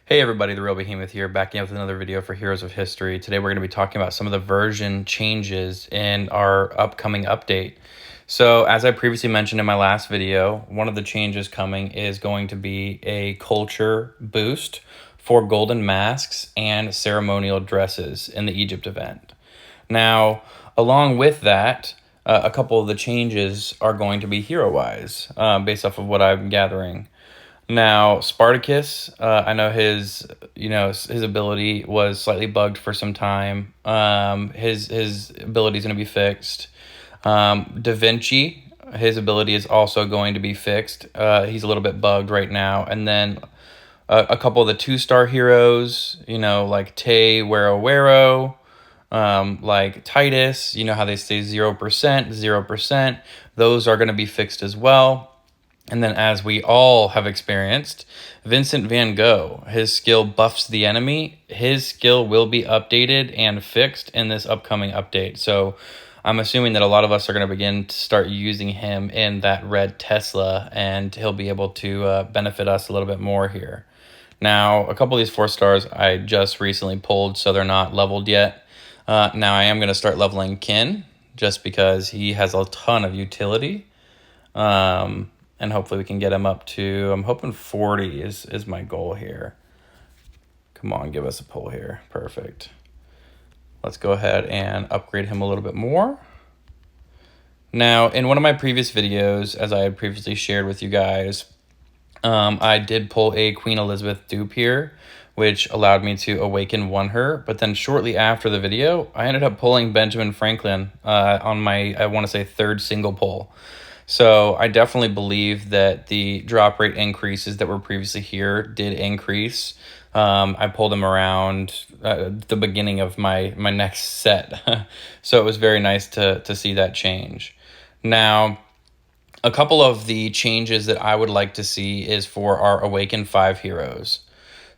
Hey everybody, The Real Behemoth here, back in with another video for Heroes of History. Today we're going to be talking about some of the version changes in our upcoming update. So as I previously mentioned in my last video, one of the changes coming is going to be a culture boost for golden masks and ceremonial dresses in the Egypt event. Now, along with that, a couple of the changes are going to be hero-wise, based off of what I'm gathering. Now, Spartacus, I know his ability was slightly bugged for some time. His ability is going to be fixed. Da Vinci, his ability is also going to be fixed. He's a little bit bugged right now. And then a couple of the 2-star heroes, like Te Wero Wero, like Titus, how they stay 0%, 0%. Those are going to be fixed as well. And then, as we all have experienced, Vincent van Gogh, his skill buffs the enemy. His skill will be updated and fixed in this upcoming update. So I'm assuming that a lot of us are going to begin to start using him in that red Tesla, and he'll be able to benefit us a little bit more here. Now, a couple of these 4 stars I just recently pulled, so they're not leveled yet. Now, I am going to start leveling Kin, just because he has a ton of utility. And hopefully we can get him up to, I'm hoping 40 is my goal here. Come on, give us a pull here. Perfect. Let's go ahead and upgrade him a little bit more. Now, in one of my previous videos, as I had previously shared with you guys, I did pull a Queen Elizabeth dupe here, which allowed me to awaken her. But then shortly after the video, I ended up pulling Benjamin Franklin on my, I want to say, 3rd single pull. So I definitely believe that the drop rate increases that were previously here did increase. I pulled them around the beginning of my next set. So it was very nice to see that change. Now, a couple of the changes that I would like to see is for our Awaken 5 heroes.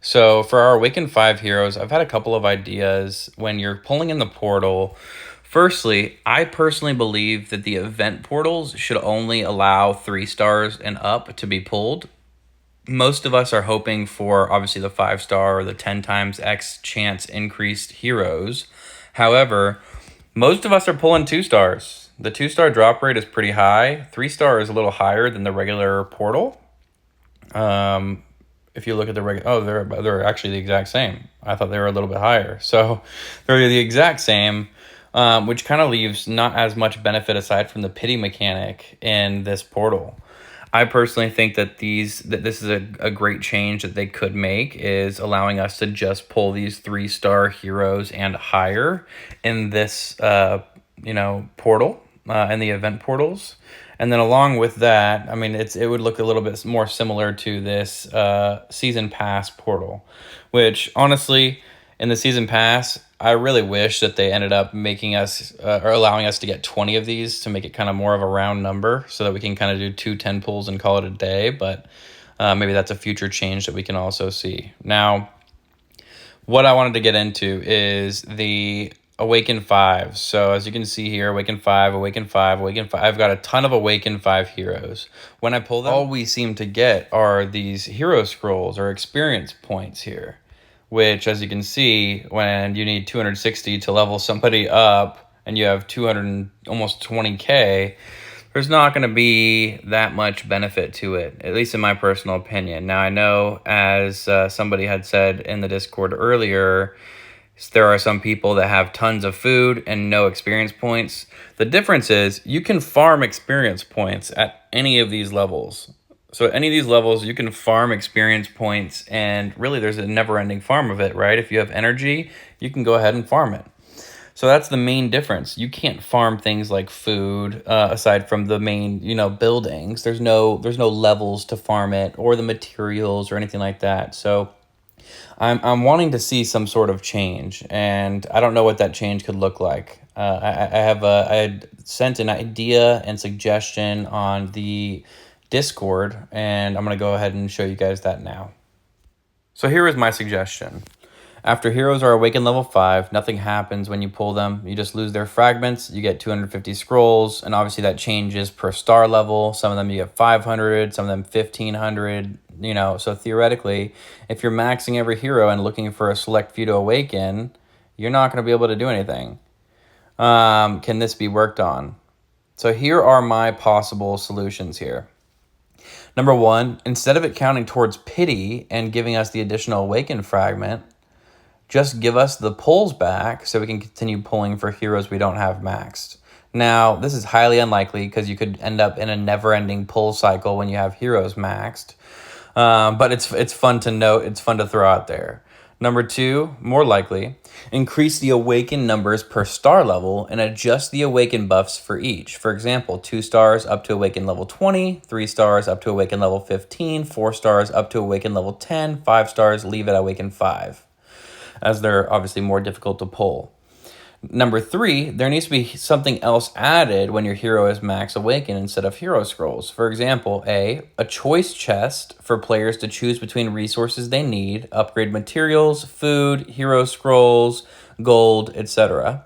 So for our Awaken 5 heroes, I've had a couple of ideas when you're pulling in the portal. Firstly, I personally believe that the event portals should only allow 3 stars and up to be pulled. Most of us are hoping for, obviously, the 5-star or the 10 times X chance increased heroes. However, most of us are pulling 2 stars. The 2-star drop rate is pretty high. 3-star is a little higher than the regular portal. If you look at the regular, they're actually the exact same. I thought they were a little bit higher. So they're the exact same. Which kind of leaves not as much benefit aside from the pity mechanic in this portal. I personally think that this is a great change that they could make, is allowing us to just pull these 3-star heroes and higher in this portal, in the event portals. And then along with that, I mean, it would look a little bit more similar to this season pass portal, which honestly, in the season pass, I really wish that they ended up making us or allowing us to get 20 of these to make it kind of more of a round number, so that we can kind of do 2 10 pulls and call it a day. But maybe that's a future change that we can also see. Now, what I wanted to get into is the Awaken 5. So as you can see here, Awaken 5, Awaken 5, Awaken 5. I've got a ton of Awaken 5 heroes. When I pull them, all we seem to get are these hero scrolls or experience points here, which, as you can see, when you need 260 to level somebody up and you have 200, almost 20K, there's not going to be that much benefit to it, at least in my personal opinion. Now, I know, as somebody had said in the Discord earlier, there are some people that have tons of food and no experience points. The difference is you can farm experience points at any of these levels. So at any of these levels, you can farm experience points, and really there's a never-ending farm of it, right? If you have energy, you can go ahead and farm it. So that's the main difference. You can't farm things like food aside from the main, buildings. There's no levels to farm it, or the materials or anything like that. So I'm wanting to see some sort of change, and I don't know what that change could look like. I had sent an idea and suggestion on the Discord, and I'm going to go ahead and show you guys that now. So here is my suggestion. After heroes are awakened level 5, nothing happens when you pull them. You just lose their fragments, you get 250 scrolls, and obviously that changes per star level. Some of them you get 500, some of them 1500, you know. So theoretically, if you're maxing every hero and looking for a select few to awaken, you're not going to be able to do anything. Can this be worked on? So here are my possible solutions here. Number one, instead of it counting towards pity and giving us the additional awaken fragment, just give us the pulls back so we can continue pulling for heroes we don't have maxed. Now, this is highly unlikely because you could end up in a never-ending pull cycle when you have heroes maxed. But it's fun to note. It's fun to throw out there. Number two, more likely, increase the awaken numbers per star level and adjust the awaken buffs for each. For example, 2 stars up to awaken level 20, 3 stars up to awaken level 15, 4 stars up to awaken level 10, 5 stars leave at awaken 5, as they're obviously more difficult to pull. Number three, there needs to be something else added when your hero is max awaken instead of hero scrolls. For example, a choice chest for players to choose between resources they need, upgrade materials, food, hero scrolls, gold, etc.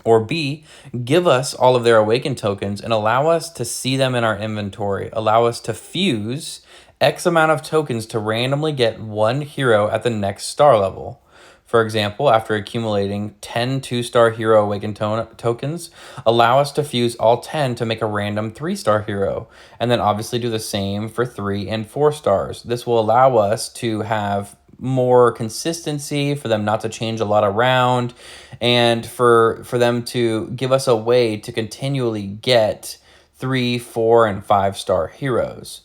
Or B, give us all of their awaken tokens and allow us to see them in our inventory. Allow us to fuse X amount of tokens to randomly get one hero at the next star level. For example, after accumulating 10 2-star hero awaken tokens, allow us to fuse all 10 to make a random 3-star hero, and then obviously do the same for 3 and 4 stars. This will allow us to have more consistency, for them not to change a lot around, and for them to give us a way to continually get 3, 4, and 5-star heroes.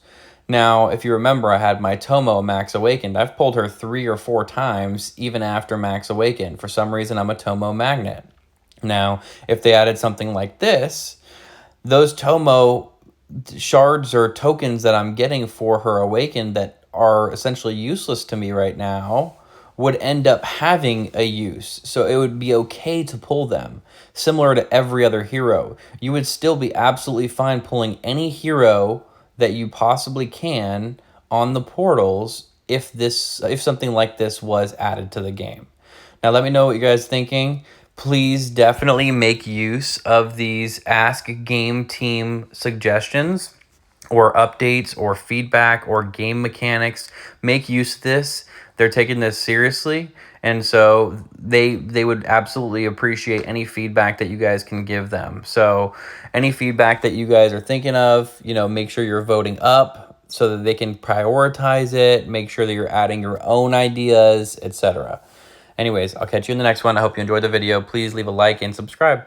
Now, if you remember, I had my Tomo Max Awakened. I've pulled her 3 or 4 times, even after Max Awakened. For some reason, I'm a Tomo magnet. Now, if they added something like this, those Tomo shards or tokens that I'm getting for her Awakened that are essentially useless to me right now would end up having a use. So it would be okay to pull them. Similar to every other hero. You would still be absolutely fine pulling any hero that you possibly can on the portals if something like this was added to the game. Now let me know what you guys are thinking. Please definitely make use of these Ask Game Team suggestions or updates or feedback or game mechanics. Make use of this. They're taking this seriously, and so they would absolutely appreciate any feedback that you guys can give them. So any feedback that you guys are thinking of, make sure you're voting up so that they can prioritize it. Make sure that you're adding your own ideas, etc. Anyways, I'll catch you in the next one. I hope you enjoyed the video. Please leave a like and subscribe.